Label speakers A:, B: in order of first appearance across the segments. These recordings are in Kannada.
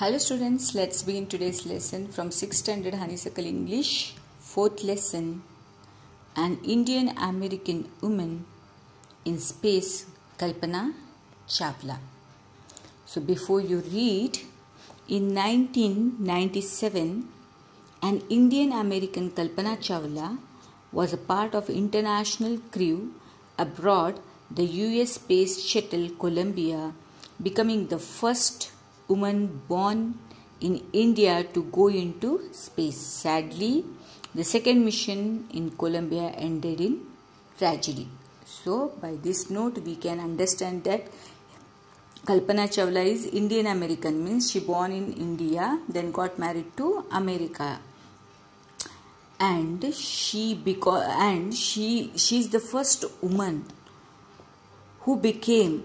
A: Hello students, let's begin today's lesson from 6th standard Honeysuckle English, 4th lesson, an Indian American woman in space, Kalpana Chawla. So before you read, in 1997, an Indian American Kalpana Chawla was a part of international crew aboard the US Space Shuttle Columbia, becoming the first woman born in India to go into space. Sadly, the second mission in Columbia ended in tragedy. So, by this note, we can understand that Kalpana Chawla is Indian American, means she born in India, then got married to America, and she's the first woman who became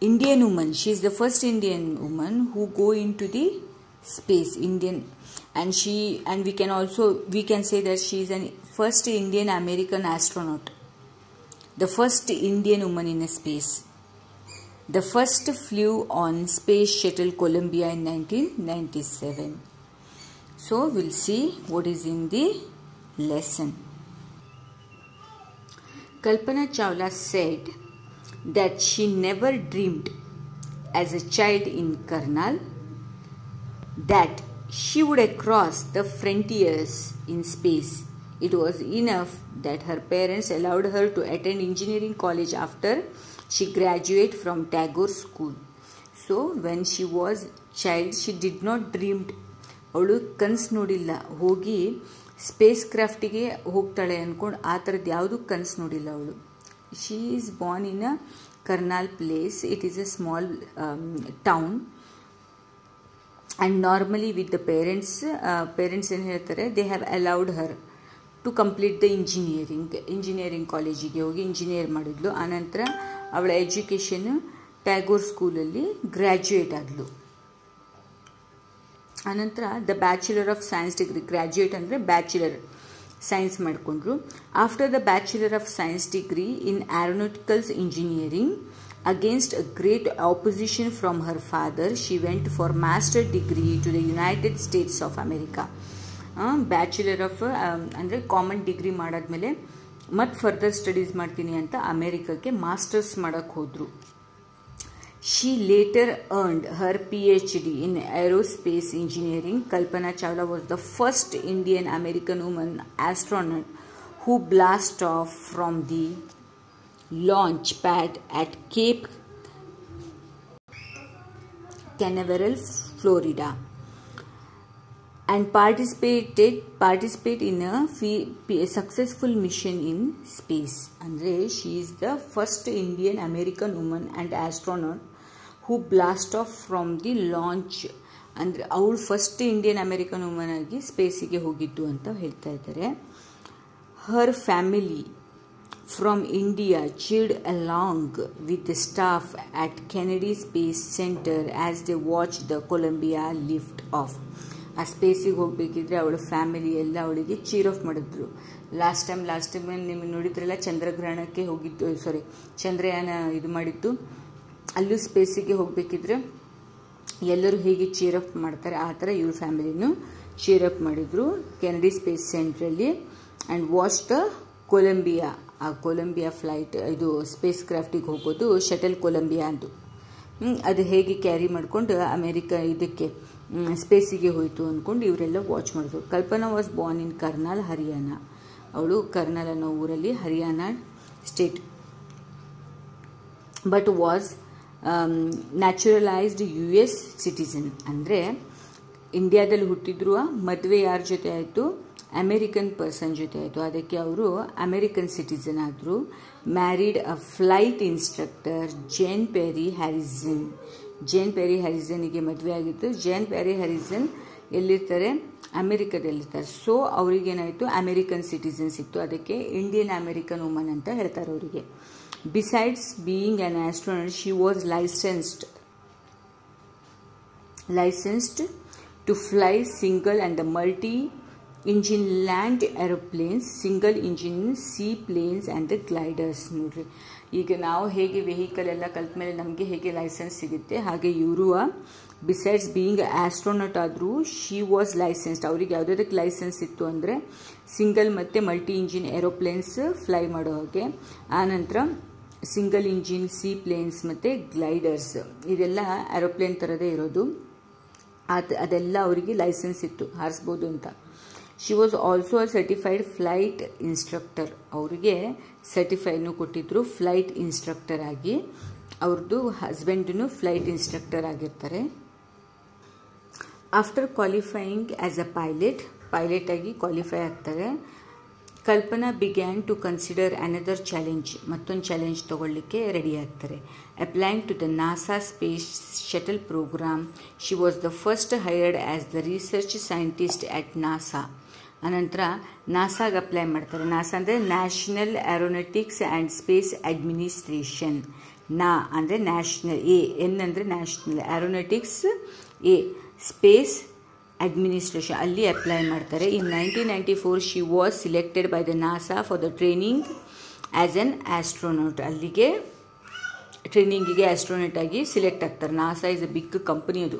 A: Indian woman. She is the first Indian woman who go into the space. Indian, and we can say that she is an first Indian American astronaut, the first Indian woman in space. The first flew on Space Shuttle Columbia in 1997. So we'll see what is in the lesson. Kalpana Chawla said that she never dreamed as a child in Karnal that she would cross the frontiers in space. It was enough that her parents allowed her to attend engineering college after she graduated from Tagore School. So when she was child, she did not dreamed. ಅವಳು ಕನಸು ನೋಡಿಲ್ಲ ಹೋಗಿ ಸ್ಪೇಸ್ ಕ್ರಾಫ್ಟಿಗೆ ಹೋಗ್ತಾಳೆ ಅಂದ್ಕೊಂಡು ಆ ಥರದ್ದು ಯಾವುದೂ ಕನಸು ನೋಡಿಲ್ಲ ಅವಳು. She is born in a Karnal place. It is a small town, and normally with the parents ಏನು ಹೇಳ್ತಾರೆ, they have allowed her to complete the engineering ಕಾಲೇಜಿಗೆ ಹೋಗಿ ಇಂಜಿನಿಯರ್ ಮಾಡಿದ್ಲು. ಆನಂತರ ಅವಳ ಎಜುಕೇಷನ್ ಟ್ಯಾಗೋರ್ ಸ್ಕೂಲಲ್ಲಿ ಗ್ರ್ಯಾಜುಯೇಟ್ ಆದಳು. ಆನಂತರ the bachelor of science degree, graduate ಅಂದರೆ ಬ್ಯಾಚುಲರ್ ಸೈನ್ಸ್ ಮಾಡಿಕೊಂಡ್ರು. After the bachelor of science degree in aeronauticals engineering, against a great opposition from her father, she went for master degree to the United States of America. Bachelor of ಅಂದರೆ ಕಾಮನ್ ಡಿಗ್ರಿ ಮಾಡಾದ್ಮೇಲೆ ಮತ್ತು ಫರ್ದರ್ ಸ್ಟಡೀಸ್ ಮಾಡ್ತೀನಿ ಅಂತ ಅಮೆರಿಕಕ್ಕೆ ಮಾಸ್ಟರ್ಸ್ ಮಾಡೋಕ್ಕೆ ಹೋದರು. She later earned her PhD in aerospace engineering. Kalpana Chawla was the first Indian American woman astronaut who blasted off from the launch pad at Cape Canaveral, Florida, and participate in a successful mission in space. Andre, she is the first Indian American woman and astronaut who blast off from the launch. ಅಂದರೆ ಅವಳು ಫಸ್ಟ್ ಇಂಡಿಯನ್ ಅಮೆರಿಕನ್ ವುಮನ್ ಆಗಿ ಸ್ಪೇಸಿಗೆ ಹೋಗಿದ್ದು ಅಂತ ಹೇಳ್ತಾ ಇದ್ದಾರೆ. Her family from India cheered along with the staff at Kennedy Space Center as they watched the Columbia lift off. ಆ ಸ್ಪೇಸಿಗೆ ಹೋಗಬೇಕಿದ್ರೆ ಅವಳ ಫ್ಯಾಮಿಲಿ ಎಲ್ಲ ಅವಳಿಗೆ ಚೀರ್ ಆಫ್ ಮಾಡಿದ್ರು. ಲಾಸ್ಟ್ ಟೈಮ್ ನಿಮಗೆ ನೋಡಿದ್ರಲ್ಲ, ಚಂದ್ರಗ್ರಹಣಕ್ಕೆ ಹೋಗಿದ್ದು, ಚಂದ್ರಯಾನ ಇದು ಮಾಡಿದ್ದು, ಅಲ್ಲೂ ಸ್ಪೇಸಿಗೆ ಹೋಗಬೇಕಿದ್ರೆ ಎಲ್ಲರೂ ಹೇಗೆ ಚೀರ್ ಅಪ್ ಮಾಡ್ತಾರೆ ಆ ಥರ ಇವ್ರ ಫ್ಯಾಮಿಲಿನೂ ಚೀರ್ ಅಪ್ ಮಾಡಿದರು ಕೆನಡಿ ಸ್ಪೇಸ್ ಸೆಂಟ್ರಲ್ಲಿ. ಆ್ಯಂಡ್ ವಾಚ್ ದ ಕೊಲಂಬಿಯಾ, ಆ ಕೊಲಂಬಿಯಾ ಫ್ಲೈಟ್, ಇದು ಸ್ಪೇಸ್ ಕ್ರಾಫ್ಟಿಗೆ ಹೋಗೋದು ಶಟಲ್ ಕೊಲಂಬಿಯಾ ಅಂದು, ಅದು ಹೇಗೆ ಕ್ಯಾರಿ ಮಾಡಿಕೊಂಡು ಇದಕ್ಕೆ ಸ್ಪೇಸಿಗೆ ಹೋಯಿತು ಅಂದ್ಕೊಂಡು ಇವರೆಲ್ಲ ವಾಚ್ ಮಾಡಿದ್ರು. Kalpana was born in Karnal, Haryana. ಅವಳು ಕರ್ನಾಲ್ ಅನ್ನೋ ಊರಲ್ಲಿ, Haryana state, but was naturalized US citizen. ಅಂದರೆ ಇಂಡಿಯಾದಲ್ಲಿ ಹುಟ್ಟಿದ್ರು, ಮದುವೆ ಯಾರ ಜೊತೆ ಆಯಿತು, ಅಮೇರಿಕನ್ ಪರ್ಸನ್ ಜೊತೆ ಆಯಿತು, ಅದಕ್ಕೆ ಅವರು ಅಮೇರಿಕನ್ ಸಿಟಿಸನ್ ಆದರು. Married a flight instructor Jean Pierre Harrison. Jean Pierre ಹ್ಯಾರಿಸನ್ಗೆ ಮದುವೆ ಆಗಿತ್ತು. ಜೇನ್ ಪೆರಿ ಹ್ಯಾರಿಸನ್ ಎಲ್ಲಿರ್ತಾರೆ, ಅಮೇರಿಕಾದಲ್ಲಿರ್ತಾರೆ. ಸೊ ಅವರಿಗೇನಾಯಿತು, ಅಮೇರಿಕನ್ ಸಿಟಿಸನ್ ಸಿಕ್ತು, ಅದಕ್ಕೆ ಇಂಡಿಯನ್ ಅಮೇರಿಕನ್ ವುಮನ್ ಅಂತ ಹೇಳ್ತಾರೆ ಅವರಿಗೆ. Besides being an astronaut, she was licensed to fly single and the multi-engine land aeroplanes, single engine seaplanes and the gliders. ನೋಡ್ರಿ, ಈಗ ನಾವು ಹೇಗೆ ವೆಹಿಕಲ್ ಎಲ್ಲ ಕಲ್ತ ಮೇಲೆ ನಮಗೆ ಹೇಗೆ ಲೈಸೆನ್ಸ್ ಸಿಗುತ್ತೆ, ಹಾಗೆ ಇವರು ಬಿಸೈಡ್ಸ್ ಬೀಯಿಂಗ್ ಆಸ್ಟ್ರೋನಟ್ ಆದರೂ ಶಿ ವಾಸ್ ಲೈಸೆನ್ಸ್ಡ್. ಅವ್ರಿಗೆ ಯಾವುದಕ್ಕೆ ಲೈಸೆನ್ಸ್ ಇತ್ತು ಅಂದರೆ ಸಿಂಗಲ್ ಮತ್ತು ಮಲ್ಟಿ ಇಂಜಿನ್ ಏರೋಪ್ಲೇನ್ಸ್ ಫ್ಲೈ ಮಾಡೋ ಹಾಗೆ, ಆನಂತರ ಸಿಂಗಲ್ ಇಂಜಿನ್ ಸೀ ಪ್ಲೇನ್ಸ್ ಮತ್ತು ಗ್ಲೈಡರ್ಸ್, ಇದೆಲ್ಲ ಏರೋಪ್ಲೇನ್ ಥರದೇ ಇರೋದು, ಅದೆಲ್ಲ ಅವರಿಗೆ ಲೈಸೆನ್ಸ್ ಇತ್ತು, ಹಾರಿಸ್ಬೋದು ಅಂತ. She was also a certified flight instructor. ಅವರಿಗೆ ಸರ್ಟಿಫೈನು ಕೊಟ್ಟಿದ್ರು ಫ್ಲೈಟ್ ಇನ್ಸ್ಟ್ರಕ್ಟರ್ ಆಗಿ. ಅವ್ರದ್ದು ಹಸ್ಬೆಂಡೂ ಫ್ಲೈಟ್ ಇನ್ಸ್ಟ್ರಕ್ಟರ್ ಆಗಿರ್ತಾರೆ. After qualifying as a pilot ಆಗಿ ಕ್ವಾಲಿಫೈ ಆಗ್ತಾರೆ. Kalpana began to consider another challenge, ಮತ್ತೊಂದು ಚಾಲೆಂಜ್ ತಗೊಳ್ಳಿಕ್ಕೆ ರೆಡಿ ಆಗ್ತಾರೆ. Applying to the NASA space shuttle program, she was the first hired as the research scientist at NASA. ಅನಂತರ ನಾಸಾಗೆ ಅಪ್ಲೈ ಮಾಡ್ತಾರೆ. ನಾಸಾ ಅಂದರೆ national aeronautics and space administration. ನಾ ಅಂದರೆ ನ್ಯಾಷನಲ್, ಎನ್ ಅಂದರೆ ನ್ಯಾಷನಲ್, ಏರೋನಾಟಿಕ್ಸ್ ಸ್ಪೇಸ್ ಅಡ್ಮಿನಿಸ್ಟ್ರೇಷನ್, ಅಲ್ಲಿ ಅಪ್ಲೈ ಮಾಡ್ತಾರೆ. In 1994 she was selected by the NASA for the training as an astronaut. ಅಲ್ಲಿಗೆ ಟ್ರೈನಿಂಗಿಗೆ ಆಸ್ಟ್ರೋನಾಟ್ ಆಗಿ ಸಿಲೆಕ್ಟ್ ಆಗ್ತಾರೆ. NASA is a big company ಅದು.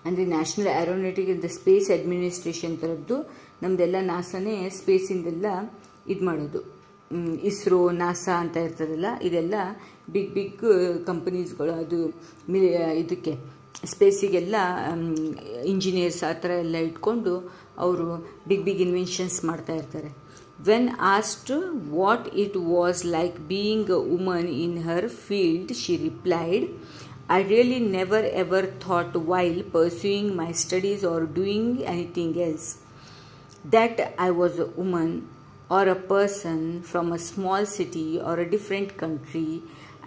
A: ಅಂದರೆ ನ್ಯಾಷನಲ್ ಏರೋನಾಟಿಕ್ ಇಂದ ಸ್ಪೇಸ್ ಅಡ್ಮಿನಿಸ್ಟ್ರೇಷನ್ ಥರದ್ದು ನಮ್ಮದೆಲ್ಲ ನಾಸಾನೇ ಸ್ಪೇಸಿಂದೆಲ್ಲ ಇದು ಮಾಡೋದು. ಇಸ್ರೋ, ನಾಸಾ ಅಂತ ಇರ್ತದಲ್ಲ, ಇದೆಲ್ಲ ಬಿಗ್ ಕಂಪನೀಸ್ಗಳು. ಅದು ಇದಕ್ಕೆ ಸ್ಪೇಸಿಗೆಲ್ಲ ಇಂಜಿನಿಯರ್ಸ್ ಆ ಥರ ಎಲ್ಲ ಇಟ್ಕೊಂಡು ಅವರು ಬಿಗ್ ಇನ್ವೆನ್ಷನ್ಸ್ ಮಾಡ್ತಾ ಇರ್ತಾರೆ. When asked what it was like being a woman in Har field, she replied, I really never ever thought while pursuing my studies or doing anything else that I was a woman or a person from a small city or a different country.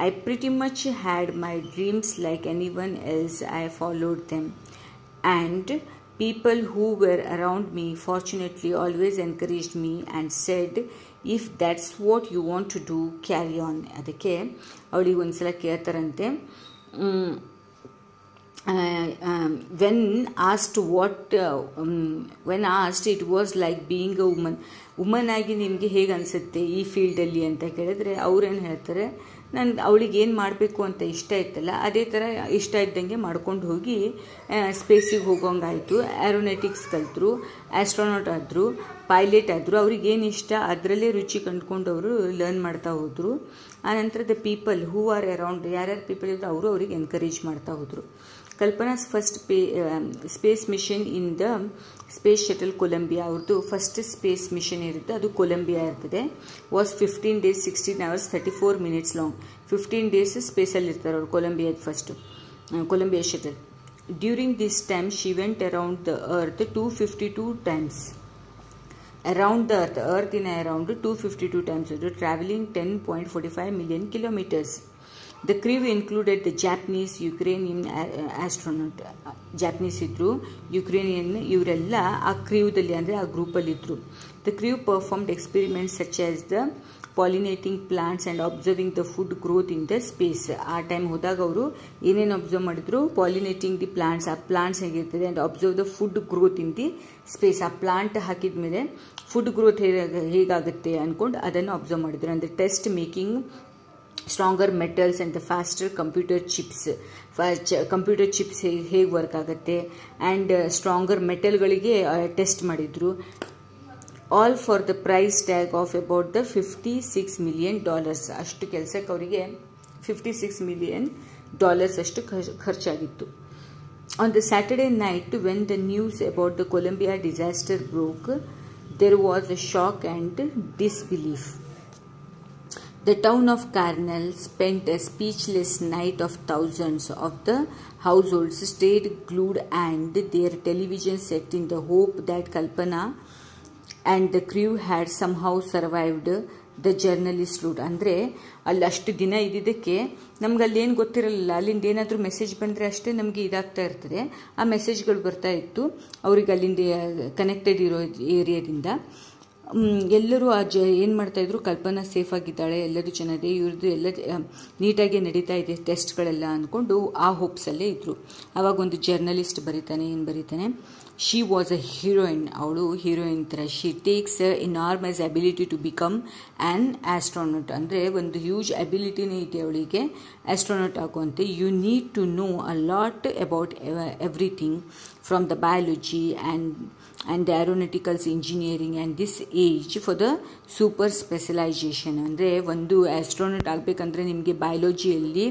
A: I pretty much had my dreams like anyone else. I followed them, and people who were around me fortunately always encouraged me and said, if that's what you want to do, carry on. ಅದಕ್ಕೆ ಅವಳಿಗೆ ಒಂದ್ಸಲ ಕೇಳ್ತಾರಂತೆ, when asked it was like being a woman ಆಗಿ ನಿಮಗೆ ಹೇಗೆ ಅನಿಸುತ್ತೆ ಈ ಫೀಲ್ಡಲ್ಲಿ ಅಂತ ಕೇಳಿದ್ರೆ ಅವ್ರೇನು ಹೇಳ್ತಾರೆ, ಅವಳಿಗೆ ಏನು ಮಾಡಬೇಕು ಅಂತ ಇಷ್ಟ ಇತ್ತಲ್ಲ ಅದೇ ಥರ ಇಷ್ಟ ಇದ್ದಂಗೆ ಮಾಡ್ಕೊಂಡು ಹೋಗಿ ಸ್ಪೇಸಿಗೆ ಹೋಗೋಂಗಾಯಿತು. ಏರೋನಾಟಿಕ್ಸ್ ಕಲಿತರು, ಆಸ್ಟ್ರೋನಾಟ್ ಆದರು, ಪೈಲಟ್ ಆದರು. ಅವ್ರಿಗೇನು ಇಷ್ಟ ಅದರಲ್ಲೇ ರುಚಿ ಕಂಡುಕೊಂಡು ಅವರು ಲರ್ನ್ ಮಾಡ್ತಾ ಹೋದರು. ಆನಂತರ the people who are around, ಯಾರ್ಯಾರು ಪೀಪಲ್ ಇದ್ದರು ಅವರು ಅವ್ರಿಗೆ ಎನ್ಕರೇಜ್ ಮಾಡ್ತಾ ಹೋದರು. Kalpana's first space mission in the space shuttle Columbia, ಅವ್ರದ್ದು ಫಸ್ಟ್ ಸ್ಪೇಸ್ ಮಿಷನ್ ಇರುತ್ತೆ, ಅದು ಕೊಲಂಬಿಯಾ ಇರ್ತದೆ. Was 15 days 16 hours 34 minutes long. 15 days ಸ್ಪೇಸಲ್ಲಿ ಇರ್ತಾರೆ ಅವರು, ಕೊಲಂಬಿಯಾದ first Columbia shuttle. During this time she went around the earth 252 times. Around the earth in around 252 times, traveling 10.45 million kilometers. The crew included the Japanese, Ukrainian astronaut. Japanese ಇದ್ರು, ಯುಕ್ರೇನಿಯನ್, ಇವರೆಲ್ಲ ಆ ಕ್ರೀವ್ದಲ್ಲಿ ಅಂದರೆ ಆ ಗ್ರೂಪಲ್ಲಿ ಇದ್ರು. The crew performed experiments such as the pollinating plants and observing the food growth in the space. ಆ ಟೈಮ್ ಹೋದಾಗ ಅವರು ಏನೇನು ಅಬ್ಸರ್ವ್ ಮಾಡಿದ್ರು, ಪಾಲಿನೇಟಿಂಗ್ ದಿ ಪ್ಲಾಂಟ್ಸ್, ಆ ಪ್ಲಾಂಟ್ಸ್ ಹೇಗಿರ್ತದೆ, and observe the food growth in the space. ಆ ಪ್ಲಾಂಟ್ ಹಾಕಿದ ಮೇಲೆ ಫುಡ್ ಗ್ರೋತ್ ಹೇಗಾಗುತ್ತೆ ಅಂದ್ಕೊಂಡು ಅದನ್ನು ಅಬ್ಸರ್ವ್ ಮಾಡಿದ್ರು. ಅಂದರೆ test making stronger metals and the faster computer chips ಹೇಗೆ ವರ್ಕ್ ಆಗುತ್ತೆ, ಆ್ಯಂಡ್ ಸ್ಟ್ರಾಂಗರ್ ಮೆಟಲ್ಗಳಿಗೆ ಟೆಸ್ಟ್ ಮಾಡಿದರು. All for the price tag of about the $56 million. ಅಷ್ಟು ಕೆಲಸಕ್ಕೆ ಅವರಿಗೆ $56 million ಅಷ್ಟು ಖರ್ಚಾಗಿತ್ತು. On the Saturday night when the news about the Columbia disaster broke, there was a shock and disbelief. The town of Karnal spent a speechless night of thousands of the households stayed glued and their television set in the hope that Kalpana and the crew had somehow survived the journalist route. ಅಂದರೆ ಅಲ್ಲಿ ಅಷ್ಟು ದಿನ ಇದ್ದಿದ್ದಕ್ಕೆ ನಮ್ಗೆ ಅಲ್ಲಿ ಏನು ಗೊತ್ತಿರಲಿಲ್ಲ, ಅಲ್ಲಿಂದ ಏನಾದರೂ ಮೆಸೇಜ್ ಬಂದರೆ ಅಷ್ಟೇ ನಮಗೆ ಇದಾಗ್ತಾ ಇರ್ತದೆ. ಆ ಮೆಸೇಜ್ಗಳು ಬರ್ತಾ ಇತ್ತು ಅವ್ರಿಗೆ ಅಲ್ಲಿಂದ ಕನೆಕ್ಟೆಡ್ ಇರೋ ಏರಿಯಾದಿಂದ. ಎಲ್ಲರೂ ಏನು ಮಾಡ್ತಾಯಿದ್ರು, ಕಲ್ಪನಾ ಸೇಫ್ ಆಗಿದ್ದಾಳೆ, ಎಲ್ಲರೂ ಚೆನ್ನಾಗಿದೆ, ಇವ್ರದ್ದು ಎಲ್ಲ ನೀಟಾಗಿ ನಡೀತಾ ಇದೆ ಟೆಸ್ಟ್ಗಳೆಲ್ಲ ಅಂದ್ಕೊಂಡು ಆ ಹೋಪ್ಸಲ್ಲೇ ಇದ್ದರು. ಆವಾಗ ಒಂದು ಜರ್ನಲಿಸ್ಟ್ ಬರೀತಾನೆ ಶಿ ವಾಸ್ ಅ ಹೀರೋಯಿನ್, ಅವಳು ಹೀರೋಯಿನ್ ಥರ. She takes enormous ability to become an astronaut, ಅಂದರೆ ಒಂದು ಹ್ಯೂಜ್ ಅಬಿಲಿಟಿನೇ ಇದೆ ಅವಳಿಗೆ ಆಸ್ಟ್ರೋನಾಟ್ ಆಗುವಂತೆ. You need to know a lot about everything from the biology and aeronauticals engineering and this age for the super specialization. ಅಂದರೆ ಒಂದು ಆಸ್ಟ್ರೋನಾಟ್ ಆಗಬೇಕಂದ್ರೆ ನಿಮಗೆ ಬಯಾಲಜಿಯಲ್ಲಿ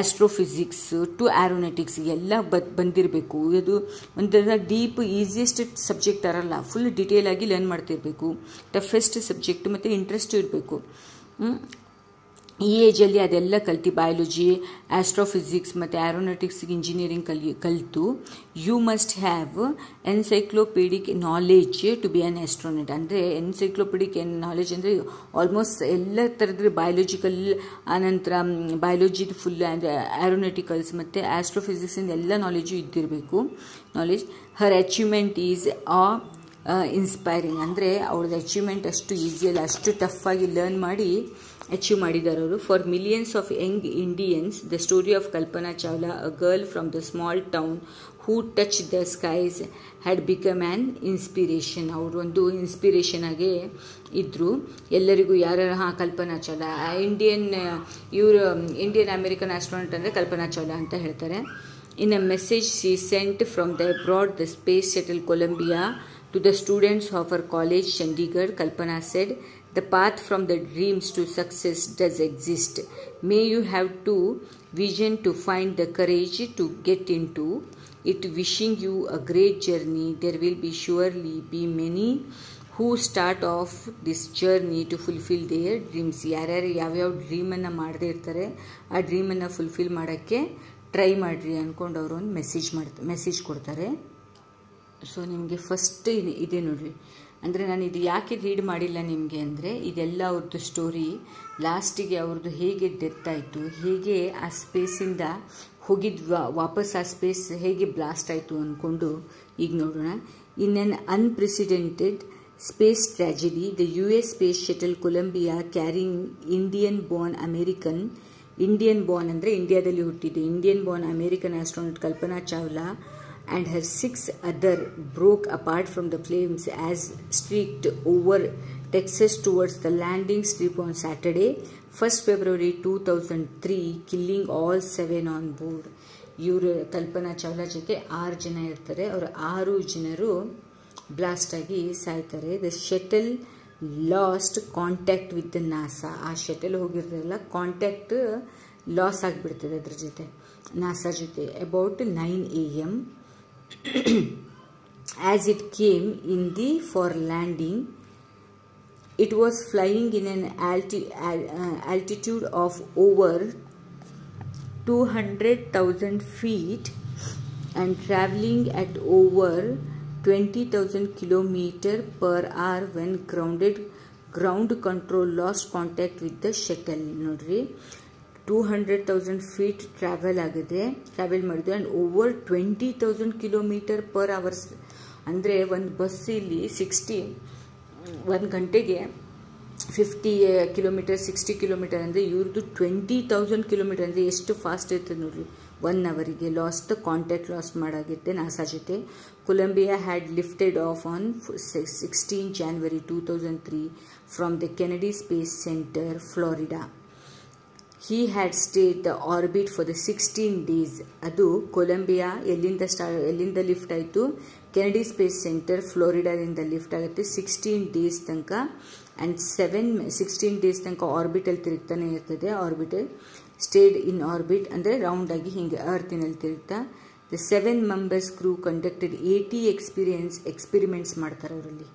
A: ಆಸ್ಟ್ರೋಫಿಸಿಕ್ಸ್ ಟು ಏರೋನಾಟಿಕ್ಸ್ ಎಲ್ಲ ಬಂದಿರಬೇಕು. ಇದು ಒಂಥರ ಡೀಪ್ ಈಸಿಯೆಸ್ಟ್ ಸಬ್ಜೆಕ್ಟ್ ಅರಲ್ಲ, ಫುಲ್ ಡೀಟೇಲ್ ಆಗಿ ಲರ್ನ್ ಮಾಡ್ತಿರ್ಬೇಕು. ಟಫೆಸ್ಟ್ ಸಬ್ಜೆಕ್ಟ್ ಮತ್ತು ಇಂಟ್ರೆಸ್ಟ್ ಇರಬೇಕು. ಈ ಏಜಲ್ಲಿ ಅದೆಲ್ಲ ಕಲ್ತು ಬಯಾಲಜಿ, ಆಸ್ಟ್ರೋಫಿಸಿಕ್ಸ್ ಮತ್ತು ಏರೋನಾಟಿಕ್ಸ್ ಇಂಜಿನಿಯರಿಂಗ್ ಕಲಿತು you must have encyclopedic knowledge to be an astronaut. ಅಂದರೆ ಎನ್ಸೈಕ್ಲೋಪೀಡಿಕ್ ನಾಲೆಜ್ ಅಂದರೆ ಆಲ್ಮೋಸ್ಟ್ ಎಲ್ಲ ಥರದ್ರ ಬಯಾಲಜಿಕಲ್, ಆನಂತರ ಬಯಾಲಜಿದು ಫುಲ್ ಏರೋನಾಟಿಕಲ್ಸ್ ಮತ್ತು ಆಸ್ಟ್ರೋಫಿಸಿಕ್ಸಿಂದ ಎಲ್ಲ ನಾಲೆಜು ಇದ್ದಿರಬೇಕು. Her achievement is inspiring. ಅಂದರೆ ಅವ್ರದ್ದು ಅಚೀವ್ಮೆಂಟ್ ಅಷ್ಟು ಈಸಿಯಲ್ಲ, ಅಷ್ಟು ಟಫಾಗಿ ಲರ್ನ್ ಮಾಡಿ ಅಚೀವ್ ಮಾಡಿದ್ದಾರೆ ಅವರು. For millions of young Indians the story of Kalpana Chawla, a girl from the small town who touch the skies had become an inspiration. ಅವರು ಒಂದು ಇನ್ಸ್ಪಿರೇಷನ್ ಆಗೇ ಇದ್ದರು ಎಲ್ಲರಿಗೂ. ಯಾರು Kalpana Chawla Indian American astronaut ಅಂದರೆ ಕಲ್ಪನಾ ಚಾವ್ಲಾ ಅಂತ ಹೇಳ್ತಾರೆ. In a message she sent from the abroad the space shuttle Columbia to the students of her college Chandigarh, Kalpana said, the path from the dreams to success does exist. May you have to vision to find the courage to get into it. Wishing you a great journey. There will be surely be many who start off this journey to fulfill their dreams. ಯಾರ್ಯಾರು ಯಾವ್ಯಾವ ಡ್ರೀಮನ್ನು ಮಾಡದೇ ಇರ್ತಾರೆ ಆ ಡ್ರೀಮನ್ನು ಫುಲ್ಫಿಲ್ ಮಾಡೋಕ್ಕೆ ಟ್ರೈ ಮಾಡಿರಿ ಅಂದ್ಕೊಂಡು ಅವರು ಒಂದು ಮೆಸೇಜ್ ಕೊಡ್ತಾರೆ. ಸೊ ನಿಮಗೆ ಫಸ್ಟ್ ಇದೆ ನೋಡಿರಿ. ಅಂದರೆ ನಾನು ಇದು ಯಾಕೆ ರೀಡ್ ಮಾಡಿಲ್ಲ ನಿಮಗೆ ಅಂದರೆ, ಇದೆಲ್ಲ ಅವ್ರದ್ದು ಸ್ಟೋರಿ. ಲಾಸ್ಟಿಗೆ ಅವ್ರದ್ದು ಹೇಗೆ ಡೆತ್ ಆಯಿತು, ಹೇಗೆ ಆ ಸ್ಪೇಸಿಂದ ಹೋಗಿದ್ವಾ, ವಾಪಸ್ ಆ ಸ್ಪೇಸ್ ಹೇಗೆ ಬ್ಲಾಸ್ಟ್ ಆಯಿತು ಅಂದ್ಕೊಂಡು ಈಗ ನೋಡೋಣ. In an unprecedented space tragedy, the US space shuttle Columbia carrying Indian born ಅಂದರೆ ಇಂಡಿಯಾದಲ್ಲಿ ಹುಟ್ಟಿದೆ, Indian born American astronaut Kalpana Chawla and her 6 other broke apart from the flames as streaked over Texas towards the landing strip on Saturday, 1st February 2003, killing all 7 on board. ಇವರು ಕಲ್ಪನಾ ಚಾವ್ಲಾ ಜೊತೆ 6 ಜನ ಇರ್ತಾರೆ. ಅವರು 6 ಜನರು ಬ್ಲಾಸ್ಟ್ ಆಗಿ ಸಾಯ್ತಾರೆ. The shuttle lost contact with the NASA. ಆ ಶಟಲ್ ಹೋಗಿರೋದ್ರಲ್ಲ ಕಾಂಟ್ಯಾಕ್ಟ್ ಲಾಸ್ ಆಗಿಬಿಡ್ತದೆ ಅದ್ರ ಜೊತೆ, ನಾಸಾ ಜೊತೆ. About 9 AM as it came in for landing. It was flying in an altitude of over 200,000 feet and traveling at over 20,000 km/h when ground control lost contact with the shuttle. ನೋಡ್ರಿ, 200,000 ಫೀಟ್ ಟ್ರಾವೆಲ್ ಮಾಡಿದ್ವಿ. And over 20,000 km/h. ಅಂದರೆ ಒಂದು ಬಸ್ಸಲ್ಲಿ 1 ಗಂಟೆಗೆ 50 ಕಿಲೋಮೀಟರ್ 60 ಕಿಲೋಮೀಟರ್ ಅಂದರೆ ಇವ್ರದ್ದು 20,000 ಕಿಲೋಮೀಟರ್ ಅಂದರೆ ಎಷ್ಟು ಫಾಸ್ಟ್ ಇರ್ತದೆ ನೋಡ್ರಿ. 1 ಅವರಿಗೆ ಕಾಂಟ್ಯಾಕ್ಟ್ ಲಾಸ್ಟ್ ಮಾಡಾಗಿರುತ್ತೆ ನಾಸಾ ಜೊತೆ. Columbia had lifted off on 16 January 2003 from the Kennedy Space Center, Florida. He had stayed the orbit for the 16 days. ಅದು ಕೊಲಂಬಿಯಾ ಎಲ್ಲಿಂದ ಲಿಫ್ಟ್ ಆಯಿತು, ಕೆನಡಿ ಸ್ಪೇಸ್ ಸೆಂಟರ್ ಫ್ಲೋರಿಡಾದಿಂದ ಲಿಫ್ಟ್ ಆಗುತ್ತೆ 16 ಡೇಸ್ ತನಕ. ಆ್ಯಂಡ್ 16 ಡೇಸ್ ತನಕ ಆರ್ಬಿಟಲ್ಲಿ ತಿರುಗ್ತಾನೆ ಇರ್ತದೆ. ಆರ್ಬಿಟಲ್ ಸ್ಟೇಡ್ ಇನ್ ಆರ್ಬಿಟ್ ಅಂದರೆ ರೌಂಡಾಗಿ ಹಿಂಗೆ ಅರ್ತಿನಲ್ಲಿ ತಿರುಗ್ತಾ. The 7 members crew conducted 80 experiments ಮಾಡ್ತಾರೆ ಅವರಲ್ಲಿ,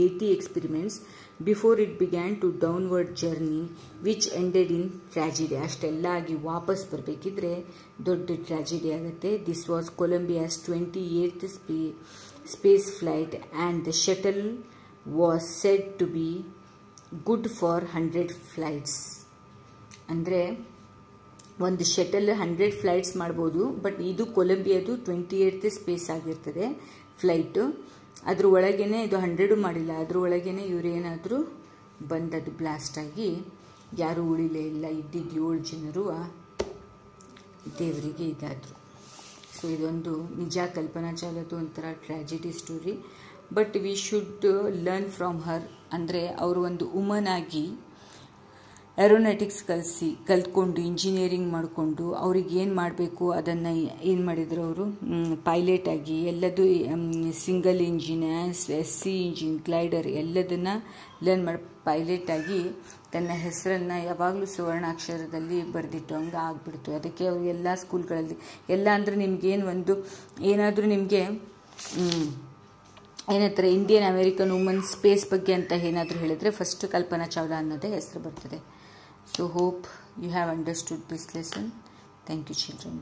A: 80 experiments before it began to downward journey which ended in tragedy. ಅಷ್ಟೆಲ್ಲ ಆಗಿ ವಾಪಸ್ ಬರಬೇಕಿದ್ರೆ ದೊಡ್ಡ ಟ್ರ್ಯಾಜಿಡಿ ಆಗುತ್ತೆ. This was Columbia's 28th space flight and the shuttle was said to be good for 100 flights. ಅಂದರೆ ಒಂದು ಶಟಲ್ 100 ಫ್ಲೈಟ್ಸ್ ಮಾಡ್ಬೋದು, ಬಟ್ ಇದು ಕೊಲಂಬಿಯಾದು 28th ಸ್ಪೇಸ್ ಆಗಿರ್ತದೆ ಫ್ಲೈಟು. ಅದ್ರ ಒಳಗೇನೆ ಇದು 100 ಮಾಡಿಲ್ಲ, ಅದ್ರ ಒಳಗೇನೆ ಇವರೇನಾದರೂ ಬಂದದ್ದು ಬ್ಲಾಸ್ಟ್ ಆಗಿ ಯಾರೂ ಉಳಿಲೇ ಇಲ್ಲ, ಇದ್ದಿದ್ದು 7 ಜನರು ದೇವರಿಗೆ ಇದಾದರು. ಸೊ ಇದೊಂದು ನಿಜ ಕಲ್ಪನಾ ಚಾವ್ಲಾದು ಒಂಥರ tragedy story. But we should learn from her. ಅಂದರೆ ಅವರು ಒಂದು ವುಮನ್ ಆಗಿ ಏರೋನಾಟಿಕ್ಸ್ ಕಲ್ತ್ಕೊಂಡು ಇಂಜಿನಿಯರಿಂಗ್ ಮಾಡಿಕೊಂಡು ಅವ್ರಿಗೆ ಏನು ಮಾಡಬೇಕು ಅದನ್ನು ಏನು ಮಾಡಿದರು ಅವರು, ಪೈಲಟ್ ಆಗಿ ಎಲ್ಲದೂ single engine, SC engine, glider ಎಲ್ಲದನ್ನು ಲರ್ನ್ ಮಾಡಿ ಪೈಲಟ್ ಆಗಿ ತನ್ನ ಹೆಸರನ್ನು ಯಾವಾಗಲೂ ಸುವರ್ಣಾಕ್ಷರದಲ್ಲಿ ಬರೆದಿಟ್ಟು ಹಂಗೆ ಆಗಿಬಿಡ್ತು. ಅದಕ್ಕೆ ಅವರು ಎಲ್ಲ ಸ್ಕೂಲ್ಗಳಲ್ಲಿ ಎಲ್ಲ ಅಂದರೆ ನಿಮಗೇನು ಒಂದು ಏನಾದರೂ ನಿಮಗೆ ಏನಂತಾರೆ ಇಂಡಿಯನ್ ಅಮೇರಿಕನ್ ವುಮನ್ ಸ್ಪೇಸ್ ಬಗ್ಗೆ ಅಂತ ಏನಾದರೂ ಹೇಳಿದರೆ ಫಸ್ಟ್ ಕಲ್ಪನಾ ಚಾವ್ಲಾ ಅನ್ನೋದೇ ಹೆಸರು ಬರ್ತದೆ. So hope you have understood this lesson. Thank you children.